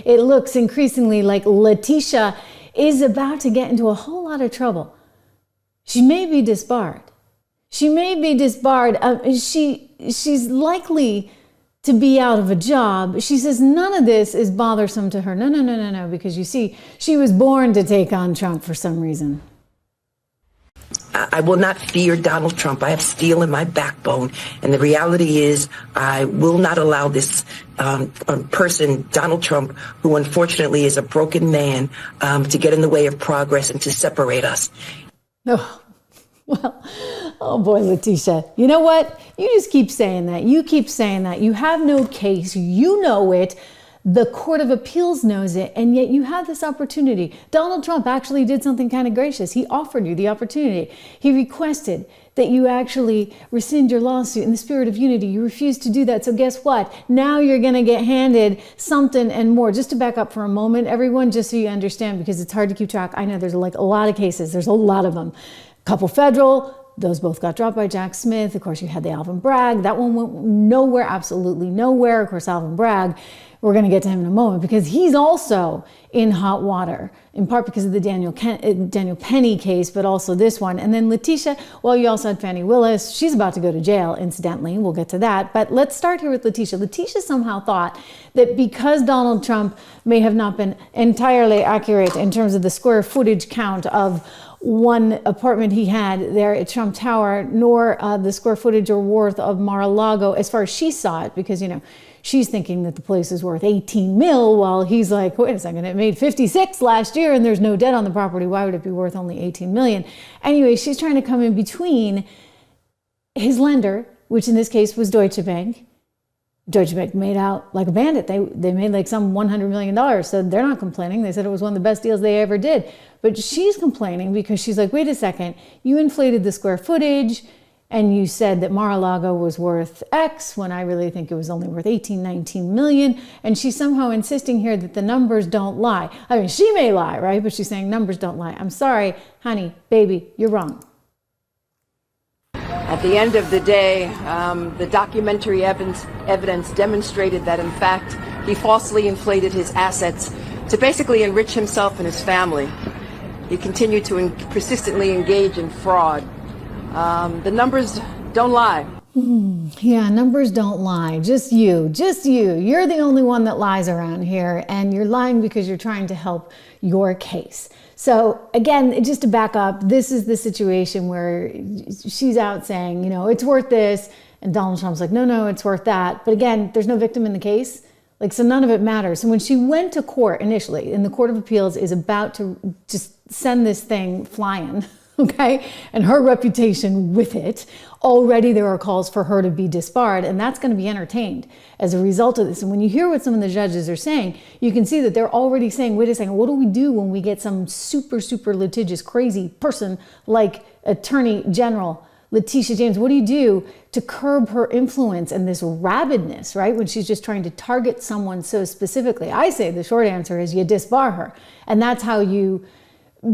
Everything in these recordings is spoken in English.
it looks increasingly like Letitia is about to get into a whole lot of trouble. She may be disbarred. She may be disbarred. She's likely to be out of a job. She says none of this is bothersome to her. No, because you see, she was born to take on Trump for some reason. I will not fear Donald Trump. I have steel in my backbone. And the reality is I will not allow this person, Donald Trump, who unfortunately is a broken man, to get in the way of progress and to separate us. Oh, well, oh boy, Letitia. You know what? You just keep saying that. You keep saying that. You have no case. You know it. The Court of Appeals knows it, and yet you have this opportunity. Donald Trump actually did something kind of gracious. He offered you the opportunity. He requested that you actually rescind your lawsuit in the spirit of unity. You refused to do that. So guess what? Now you're going to get handed something and more. Just to back up for a moment, everyone, just so you understand, because it's hard to keep track. I know there's like a lot of cases. There's a lot of them. A couple federal. Those both got dropped by Jack Smith. Of course, you had the Alvin Bragg. That one went nowhere, absolutely nowhere. Of course, Alvin Bragg, we're going to get to him in a moment because he's also in hot water, in part because of the Daniel Penny case, but also this one. And then Letitia, well, you also had Fani Willis. She's about to go to jail, incidentally. We'll get to that. But let's start here with Letitia. Letitia somehow thought that because Donald Trump may have not been entirely accurate in terms of the square footage count of one apartment he had there at Trump Tower, nor the square footage or worth of Mar-a-Lago as far as she saw it, because, you know, she's thinking that the place is worth 18 mil, while he's like, wait a second, it made 56 last year and there's no debt on the property. Why would it be worth only 18 million? Anyway, she's trying to come in between his lender, which in this case was Deutsche Bank. Deutsche Bank made out like a bandit. They made like some $100 million. So they're not complaining. They said it was one of the best deals they ever did. But she's complaining because she's like, wait a second, you inflated the square footage and you said that Mar-a-Lago was worth X when I really think it was only worth 18, 19 million. And she's somehow insisting here that the numbers don't lie. I mean, she may lie, right? But she's saying numbers don't lie. I'm sorry, honey, baby, you're wrong. At the end of the day, the documentary evidence demonstrated that, in fact, he falsely inflated his assets to basically enrich himself and his family. He continued to persistently engage in fraud. The numbers don't lie. Yeah, numbers don't lie. Just you. You're the only one that lies around here, and you're lying because you're trying to help your case. So again, just to back up, this is the situation where she's out saying, you know, it's worth this, and Donald Trump's like, no, it's worth that. But again, there's no victim in the case. Like, so none of it matters. So when she went to court initially, and the Court of Appeals is about to just send this thing flying, okay, and her reputation with it, already there are calls for her to be disbarred, and that's going to be entertained as a result of this. And when you hear what some of the judges are saying, you can see that they're already saying, wait a second, what do we do when we get some super litigious, crazy person like Attorney General Letitia James? What do you do to curb her influence and this rabidness, right? When she's just trying to target someone so specifically. I say the short answer is you disbar her. And that's how you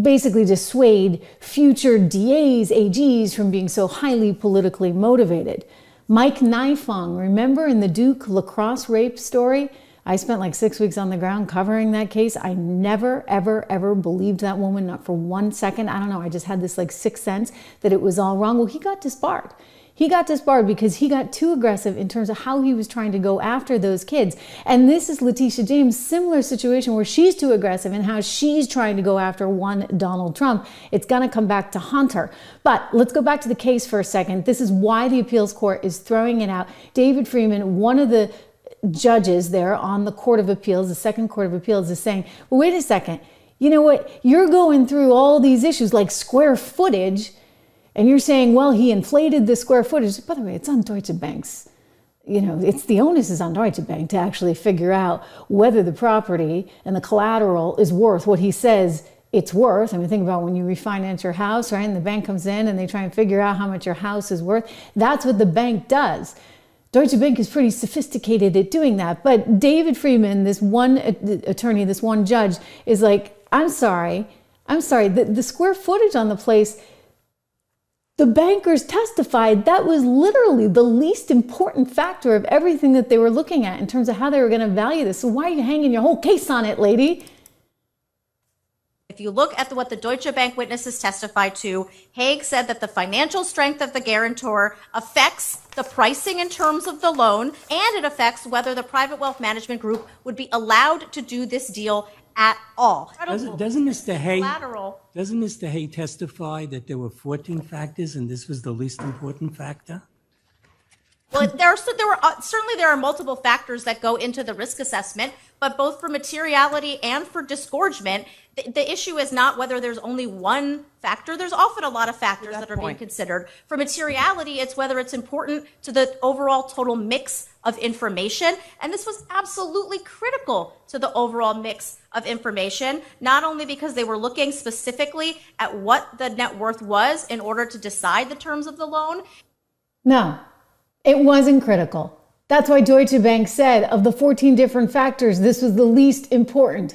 basically dissuade future DAs, AGs from being so highly politically motivated. Mike Nifong, remember in the Duke lacrosse rape story? I spent like 6 weeks on the ground covering that case. I never, ever believed that woman, not for 1 second. I don't know, I just had this like sixth sense that it was all wrong. Well, he got disbarred. He got disbarred because he got too aggressive in terms of how he was trying to go after those kids. And this is Letitia James' similar situation where she's too aggressive in how she's trying to go after one Donald Trump. It's going to come back to haunt her. But let's go back to the case for a second. This is why the appeals court is throwing it out. David Freeman, one of the judges there on the Court of Appeals, the Second Court of Appeals, is saying, well, wait a second. You know what? You're going through all these issues like square footage, and you're saying, well, he inflated the square footage. By the way, it's on Deutsche Bank's, you know, it's the onus is on Deutsche Bank to actually figure out whether the property and the collateral is worth what he says it's worth. I mean, think about when you refinance your house, right? And the bank comes in and they try and figure out how much your house is worth. That's what the bank does. Deutsche Bank is pretty sophisticated at doing that. But David Freeman, this one attorney, this one judge, is like, I'm sorry. The square footage on the place, The bankers testified that was literally the least important factor of everything that they were looking at in terms of how they were going to value this. So why are you hanging your whole case on it, lady? If you look at what the Deutsche Bank witnesses testified to, Haig said that the financial strength of the guarantor affects the pricing in terms of the loan, and it affects whether the private wealth management group would be allowed to do this deal at all. Doesn't Mr. Hay testify that there were 14 factors and this was the least important factor? Well, certainly there are multiple factors that go into the risk assessment, but both for materiality and for disgorgement, the issue is not whether there's only one factor. There's often a lot of factors that are being considered. For materiality, it's whether it's important to the overall total mix of information. And this was absolutely critical to the overall mix of information, not only because they were looking specifically at what the net worth was in order to decide the terms of the loan. No, it wasn't critical. That's why Deutsche Bank said of the 14 different factors, this was the least important.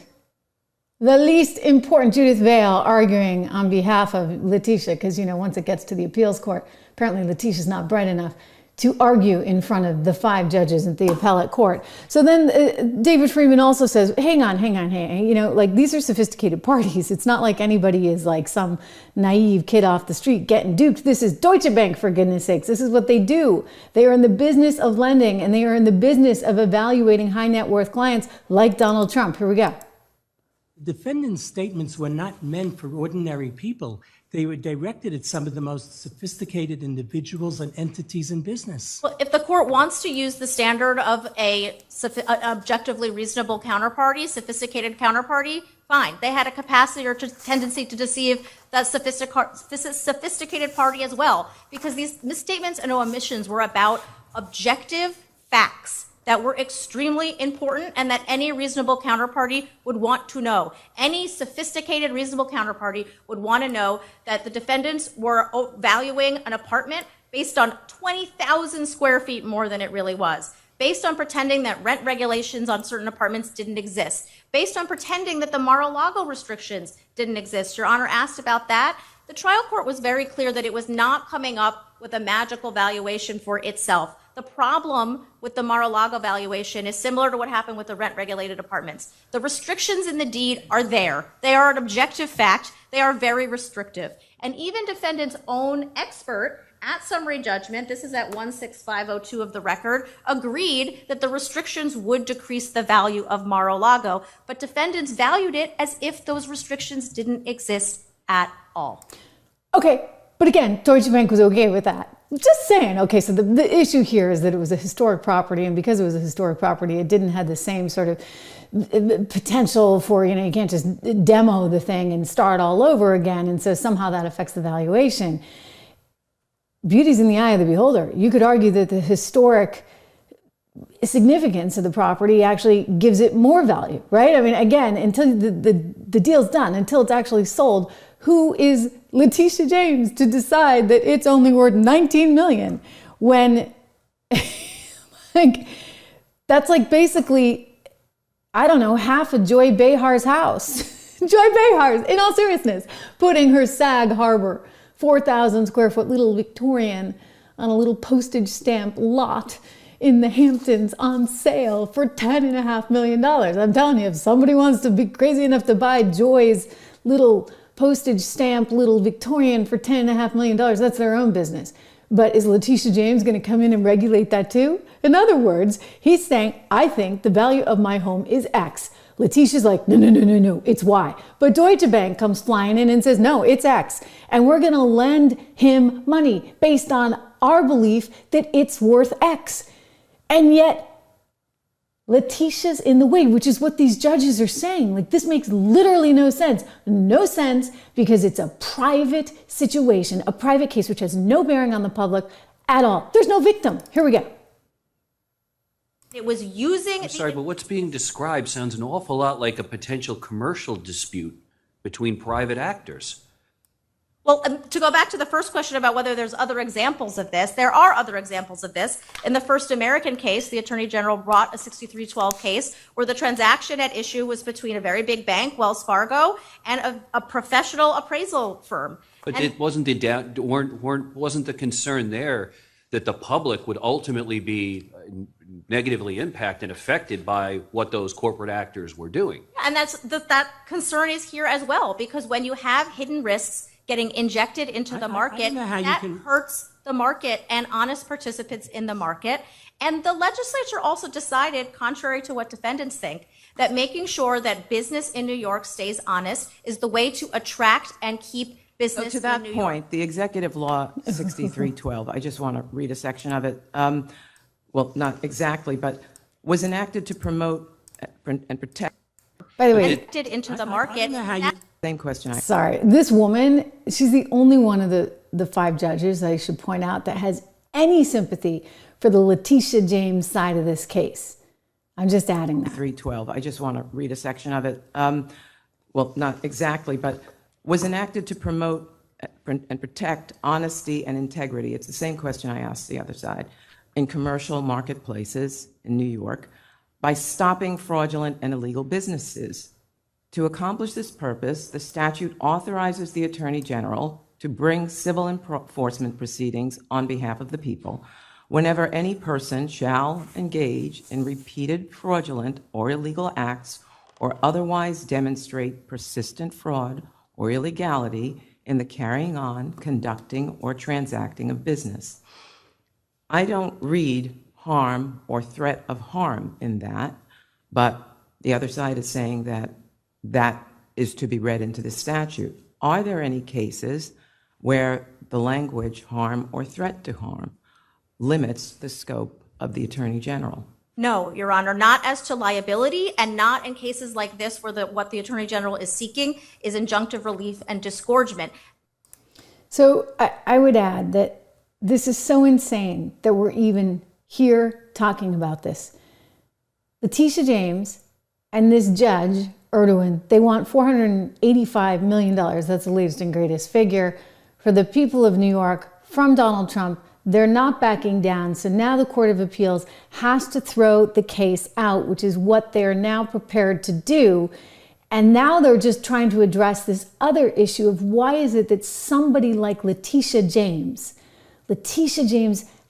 The least important. Judith Vale arguing on behalf of Letitia, because, once it gets to the appeals court, apparently Letitia's not bright enough to argue in front of the 5 judges at the appellate court. So then David Freeman also says, hang on. These are sophisticated parties. It's not like anybody is like some naive kid off the street getting duped. This is Deutsche Bank, for goodness sakes. This is what they do. They are in the business of lending, and they are in the business of evaluating high net worth clients like Donald Trump. Here we go. Defendants' statements were not meant for ordinary people. They were directed at some of the most sophisticated individuals and entities in business. Well, if the court wants to use the standard of an objectively reasonable counterparty, sophisticated counterparty, fine. They had a capacity or tendency to deceive that sophisticated party as well, because these misstatements and omissions were about objective facts that were extremely important and that any reasonable counterparty would want to know. Any sophisticated, reasonable counterparty would want to know that the defendants were valuing an apartment based on 20,000 square feet more than it really was, based on pretending that rent regulations on certain apartments didn't exist, based on pretending that the Mar-a-Lago restrictions didn't exist. Your Honor asked about that. The trial court was very clear that it was not coming up with a magical valuation for itself. The problem with the Mar-a-Lago valuation is similar to what happened with the rent-regulated apartments. The restrictions in the deed are there. They are an objective fact. They are very restrictive. And even defendant's own expert at summary judgment, this is at 16502 of the record, agreed that the restrictions would decrease the value of Mar-a-Lago, but defendants valued it as if those restrictions didn't exist at all. Okay, but again, Deutsche Bank was okay with that. Just saying. Okay, so the issue here is that it was a historic property, and because it was a historic property, it didn't have the same sort of potential for, you can't just demo the thing and start all over again, and so somehow that affects the valuation. Beauty's in the eye of the beholder. You could argue that the historic significance of the property actually gives it more value, right? I mean, again, until the deal's done, until it's actually sold, who is Letitia James to decide that it's only worth $19 million when that's like basically, I don't know, half of Joy Behar's house. Joy Behar's, in all seriousness, putting her Sag Harbor 4,000 square foot little Victorian on a little postage stamp lot in the Hamptons on sale for $10.5 million. I'm telling you, if somebody wants to be crazy enough to buy Joy's little postage stamp little Victorian for $10.5 million, that's their own business. But is Letitia James going to come in and regulate that too? In other words, he's saying, I think the value of my home is X. Letitia's like, no, it's Y. But Deutsche Bank comes flying in and says, no, it's X. And we're going to lend him money based on our belief that it's worth X. And yet, Letitia's in the way, which is what these judges are saying. Like, this makes literally no sense. No sense, because it's a private situation, a private case, which has no bearing on the public at all. There's no victim. Here we go. It was using... I'm sorry, but what's being described sounds an awful lot like a potential commercial dispute between private actors. Well, to go back to the first question about whether there's other examples of this, there are other examples of this. In the First American case, the Attorney General brought a 6312 case where the transaction at issue was between a very big bank, Wells Fargo, and a professional appraisal firm. But it wasn't the concern there that the public would ultimately be negatively impacted and affected by what those corporate actors were doing. And that concern is here as well, because when you have hidden risks getting injected into the market, that hurts the market and honest participants in the market. And the legislature also decided, contrary to what defendants think, that making sure that business in New York stays honest is the way to attract and keep business in New York. To that point, the Executive Law 6312, I just want to read a section of it. Well, not exactly, but was enacted to promote and protect. By the way, injected into the market. Same question. Sorry, this woman, she's the only one of the 5 judges, I should point out, that has any sympathy for the Letitia James side of this case. I'm just adding that. 312, I just want to read a section of it. Well, not exactly, but was enacted to promote and protect honesty and integrity. It's the same question I asked the other side. In commercial marketplaces in New York, by stopping fraudulent and illegal businesses. To accomplish this purpose, the statute authorizes the Attorney General to bring civil enforcement proceedings on behalf of the people whenever any person shall engage in repeated fraudulent or illegal acts or otherwise demonstrate persistent fraud or illegality in the carrying on, conducting, or transacting of business. I don't read harm or threat of harm in that, but the other side is saying that that is to be read into the statute. Are there any cases where the language harm or threat to harm limits the scope of the Attorney General? No, Your Honor, not as to liability, and not in cases like this where what the Attorney General is seeking is injunctive relief and disgorgement. So I would add that this is so insane that we're even here talking about this. Letitia James and this judge, Erdogan, they want $485 million. That's the latest and greatest figure for the people of New York from Donald Trump. They're not backing down. So now the Court of Appeals has to throw the case out, which is what they're now prepared to do. And now they're just trying to address this other issue of why is it that somebody like Letitia James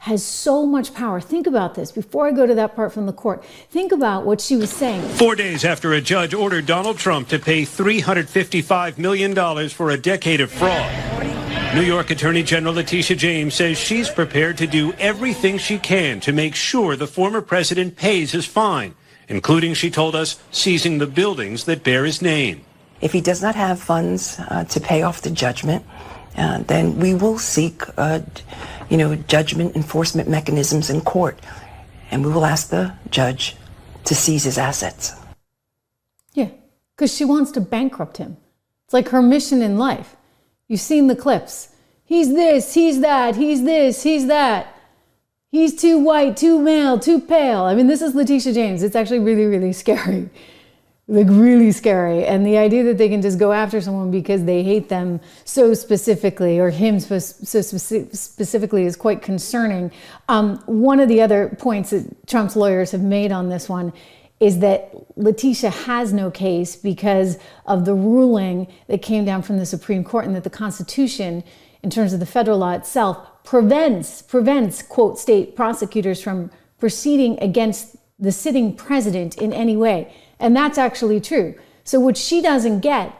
has so much power. Think about this. Before I go to that part from the court, think about what she was saying. 4 days after a judge ordered Donald Trump to pay $355 million for a decade of fraud, New York Attorney General Letitia James says she's prepared to do everything she can to make sure the former president pays his fine, including, she told us, seizing the buildings that bear his name. If he does not have funds to pay off the judgment, then we will seek judgment enforcement mechanisms in court, and we will ask the judge to seize his assets. Yeah, because she wants to bankrupt him. It's like her mission in life. You've seen the clips. He's this, he's that, he's this, he's that. He's too white, too male, too pale. I mean, this is Letitia James. It's actually really, really scary. Like really scary. And the idea that they can just go after someone because they hate them so specifically, or him so specifically, is quite concerning. One of the other points that Trump's lawyers have made on this one is that Letitia has no case because of the ruling that came down from the Supreme Court, and that the Constitution, in terms of the federal law itself, prevents, quote, state prosecutors from proceeding against the sitting president in any way. And that's actually true. So what she doesn't get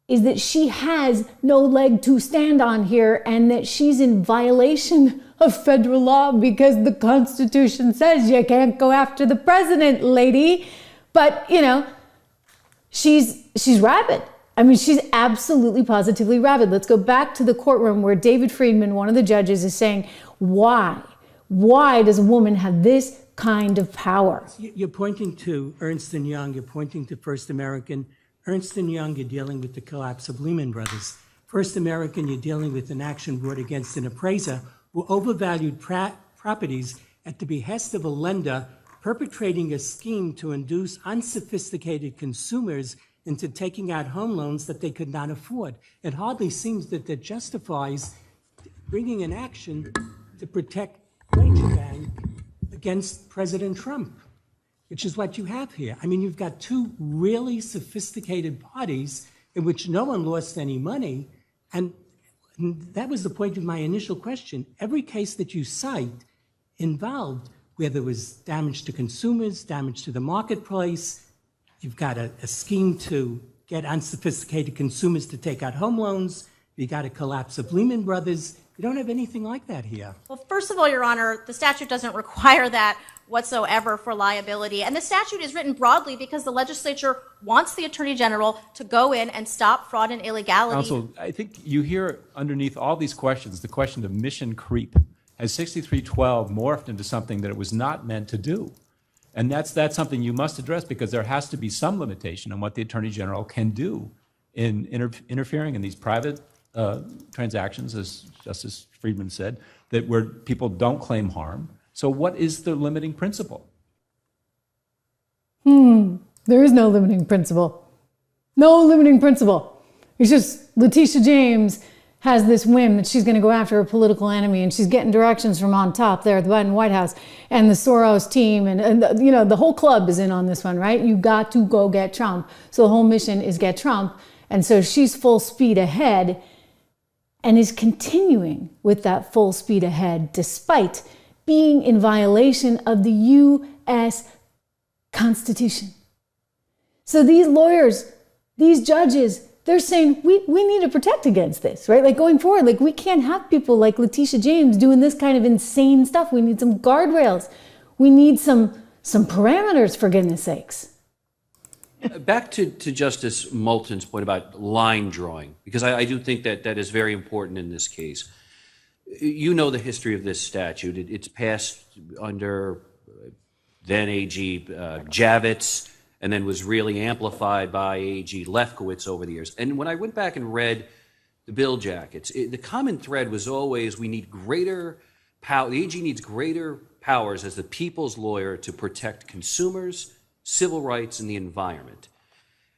is that she has no leg to stand on here, and that she's in violation of federal law because the Constitution says you can't go after the president, lady. But, she's rabid. I mean, she's absolutely positively rabid. Let's go back to the courtroom where David Friedman, one of the judges, is saying, why? Why does a woman have this kind of power? You're pointing to Ernst & Young, you're pointing to First American. Ernst & Young, you're dealing with the collapse of Lehman Brothers. First American, you're dealing with an action brought against an appraiser who overvalued properties at the behest of a lender perpetrating a scheme to induce unsophisticated consumers into taking out home loans that they could not afford. It hardly seems that justifies bringing an action to protect Deutsche Bank against President Trump, which is what you have here. I mean, you've got two really sophisticated parties in which no one lost any money, and that was the point of my initial question. Every case that you cite involved where there was damage to consumers, damage to the marketplace. You've got a scheme to get unsophisticated consumers to take out home loans. You got a collapse of Lehman Brothers. You don't have anything like that here. Well, first of all, Your Honor, the statute doesn't require that whatsoever for liability. And the statute is written broadly because the legislature wants the Attorney General to go in and stop fraud and illegality. Counsel, I think you hear underneath all these questions the question of mission creep. Has 6312 morphed into something that it was not meant to do? And that's something you must address, because there has to be some limitation on what the Attorney General can do in interfering in these private transactions, as Justice Friedman said, that where people don't claim harm. So what is the limiting principle? There is no limiting principle. No limiting principle. It's just Letitia James has this whim that she's going to go after her political enemy, and she's getting directions from on top there at the Biden White House, and the Soros team, and the whole club is in on this one, right? You got to go get Trump. So the whole mission is get Trump. And so she's full speed ahead and is continuing with that full speed ahead despite being in violation of the U.S. Constitution. So these lawyers, these judges, they're saying we need to protect against this, right? Like going forward, like we can't have people like Letitia James doing this kind of insane stuff. We need some guardrails. We need some parameters, for goodness sakes. Back to Justice Moulton's point about line drawing, because I do think that is very important in this case. You know the history of this statute. It's passed under then AG Javits, and then was really amplified by AG Lefkowitz over the years. And when I went back and read the bill jackets, the common thread was always we need greater power. The AG needs greater powers as the people's lawyer to protect consumers, civil rights, and the environment.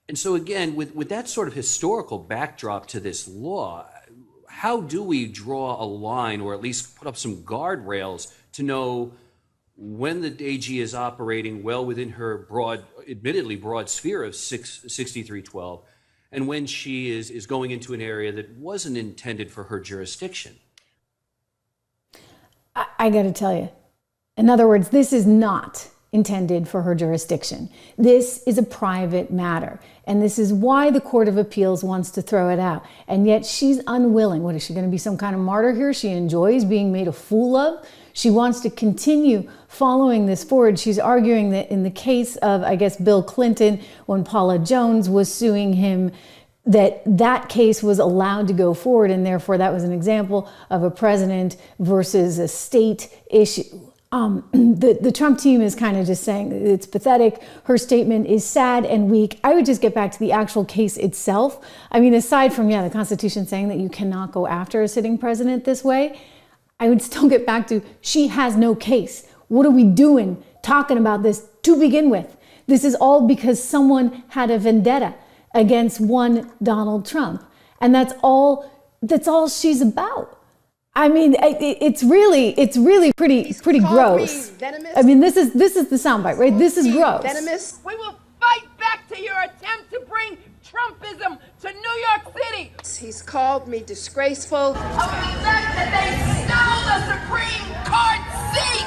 And so again, with that sort of historical backdrop to this law, how do we draw a line, or at least put up some guardrails to know when the AG is operating well within her admittedly broad sphere of 6312, and when she is going into an area that wasn't intended for her jurisdiction? I got to tell you, in other words, this is not intended for her jurisdiction. This is a private matter, and this is why the Court of Appeals wants to throw it out. And yet she's unwilling. What, is she going to be some kind of martyr here? She enjoys being made a fool of. She wants to continue following this forward. She's arguing that in the case of, I guess, Bill Clinton, when Paula Jones was suing him, that case was allowed to go forward, and therefore that was an example of a president versus a state issue. The Trump team is kind of just saying it's pathetic. Her statement is sad and weak. I would just get back to the actual case itself. I mean, aside from, the Constitution saying that you cannot go after a sitting president this way, I would still get back to she has no case. What are we doing talking about this to begin with? This is all because someone had a vendetta against one Donald Trump. And that's all she's about. I mean, it's really pretty gross. I mean, this is the soundbite, right? This is gross. Venomous. We will fight back to your attempt to bring Trumpism to New York City. He's called me disgraceful. Of the fact that they stole the Supreme Court seat.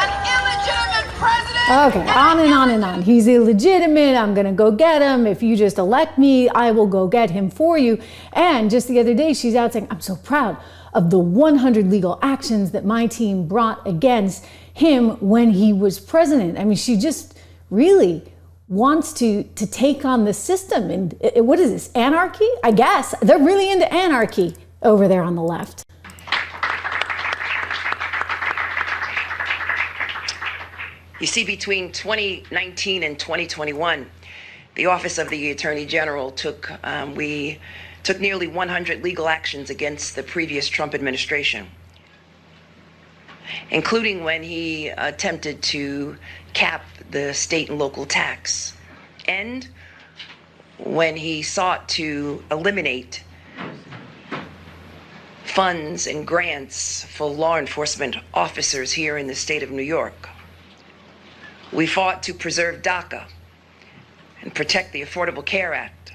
An illegitimate president. Okay, on and on and on. He's illegitimate. I'm going to go get him. If you just elect me, I will go get him for you. And just the other day, she's out saying, I'm so proud of the 100 legal actions that my team brought against him when he was president. I mean, she just really wants to take on the system. And what is this, anarchy? I guess. They're really into anarchy over there on the left. You see, between 2019 and 2021, the Office of the Attorney General took nearly 100 legal actions against the previous Trump administration. including when he attempted to cap the state and local tax, and when he sought to eliminate funds and grants for law enforcement officers here in the state of New York. We fought to preserve DACA and protect the Affordable Care Act.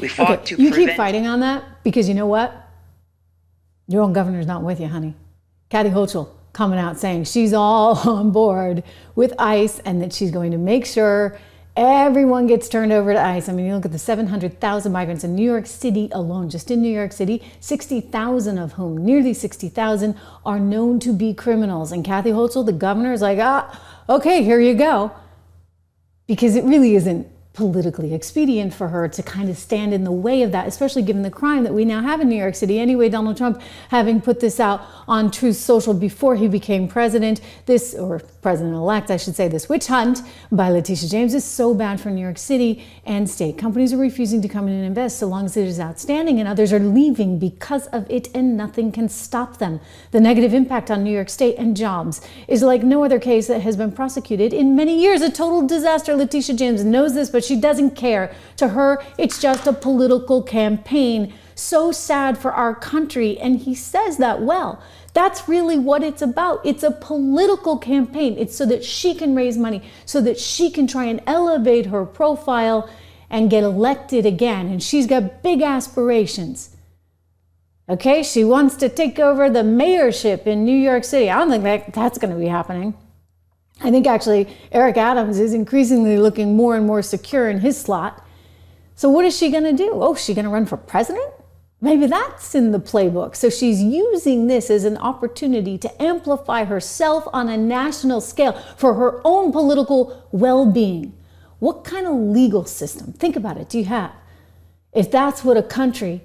We fought to you prevent... keep fighting on that because you know what? Your own governor's not with you, honey. Kathy Hochul coming out saying she's all on board with ICE and that she's going to make sure everyone gets turned over to ICE. I mean, you look at the 700,000 migrants in New York City alone, just in New York City, 60,000 of whom, nearly 60,000, are known to be criminals. And Kathy Hochul, the governor, is like, okay, here you go. Because it really isn't politically expedient for her to kind of stand in the way of that, especially given the crime that we now have in New York City. Anyway, Donald Trump having put this out on Truth Social before he became president, or president-elect, I should say, this witch hunt by Letitia James is so bad for New York City and state. Companies are refusing to come in and invest so long as it is outstanding, and others are leaving because of it, and nothing can stop them. The negative impact on New York State and jobs is like no other case that has been prosecuted in many years. A total disaster. Letitia James knows this, but she doesn't care. To her, it's just a political campaign. So sad for our country, and he says that well. That's really what it's about. It's a political campaign. It's so that she can raise money, so that she can try and elevate her profile and get elected again. And she's got big aspirations. Okay, she wants to take over the mayorship in New York City. I don't think that's going to be happening. I think actually Eric Adams is increasingly looking more and more secure in his slot. So what is she going to do? Oh, is she going to run for president? Maybe that's in the playbook. So she's using this as an opportunity to amplify herself on a national scale for her own political well-being. What kind of legal system, think about it, do you have? If that's what a country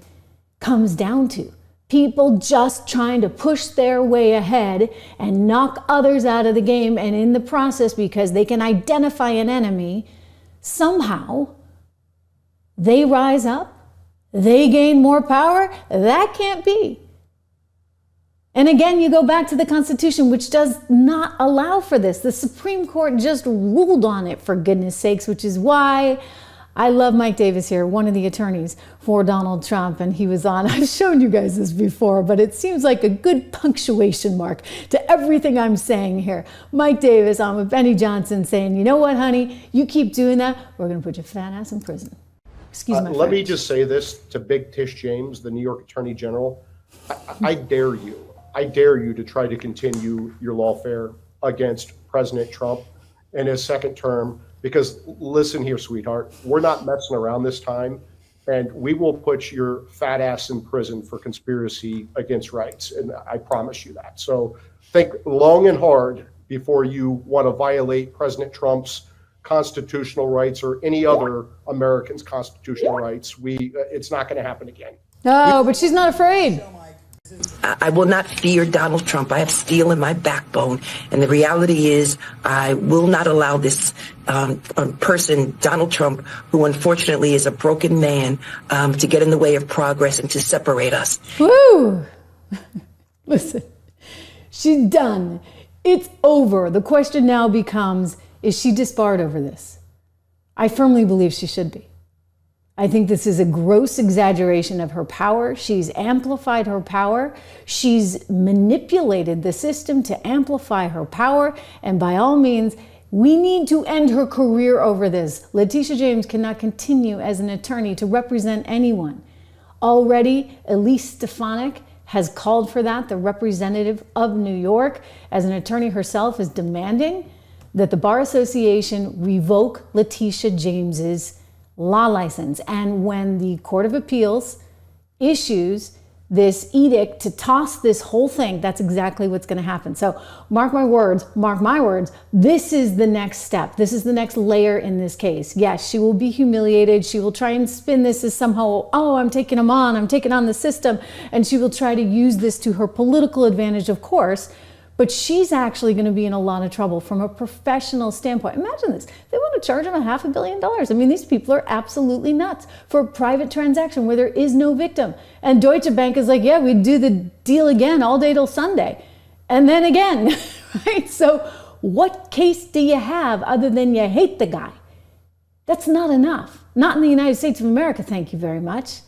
comes down to, people just trying to push their way ahead and knock others out of the game, and in the process, because they can identify an enemy, somehow they rise up, they gain more power. That can't be. And again, you go back to the Constitution, which does not allow for this. The Supreme Court just ruled on it, for goodness sakes, which is why I love Mike Davis here, one of the attorneys for Donald Trump, and he was on. I've shown you guys this before, but it seems like a good punctuation mark to everything I'm saying here. Mike Davis on with Benny Johnson saying, you know what, honey, you keep doing that, we're going to put your fat ass in prison. Excuse me. Let me just say this to Big Tish James, the New York Attorney General. I dare you. I dare you to try to continue your lawfare against President Trump in his second term. Because listen here, sweetheart, we're not messing around this time, and we will put your fat ass in prison for conspiracy against rights. And I promise you that. So think long and hard before you want to violate President Trump's constitutional rights or any other American's constitutional rights. It's not going to happen again. No, but she's not afraid. I will not fear Donald Trump. I have steel in my backbone. And the reality is I will not allow this person, Donald Trump, who unfortunately is a broken man, to get in the way of progress and to separate us. Woo! Listen, she's done. It's over. The question now becomes, is she disbarred over this? I firmly believe she should be. I think this is a gross exaggeration of her power. She's amplified her power. She's manipulated the system to amplify her power. And by all means, we need to end her career over this. Letitia James cannot continue as an attorney to represent anyone. Already, Elise Stefanik has called for that. The representative of New York, as an attorney herself, is demanding that the Bar Association revoke Letitia James's law license. And when the Court of Appeals issues this edict to toss this whole thing, that's exactly what's going to happen. So mark my words, this is the next step. This is the next layer in this case. Yes, she will be humiliated. She will try and spin this as somehow, oh, I'm taking on the system. And she will try to use this to her political advantage, of course. But she's actually going to be in a lot of trouble from a professional standpoint. Imagine this. They want to charge him $500 million. I mean, these people are absolutely nuts for a private transaction where there is no victim. And Deutsche Bank is like, yeah, we'd do the deal again all day till Sunday. and then again, right? So what case do you have other than you hate the guy? That's not enough. Not in the United States of America, thank you very much.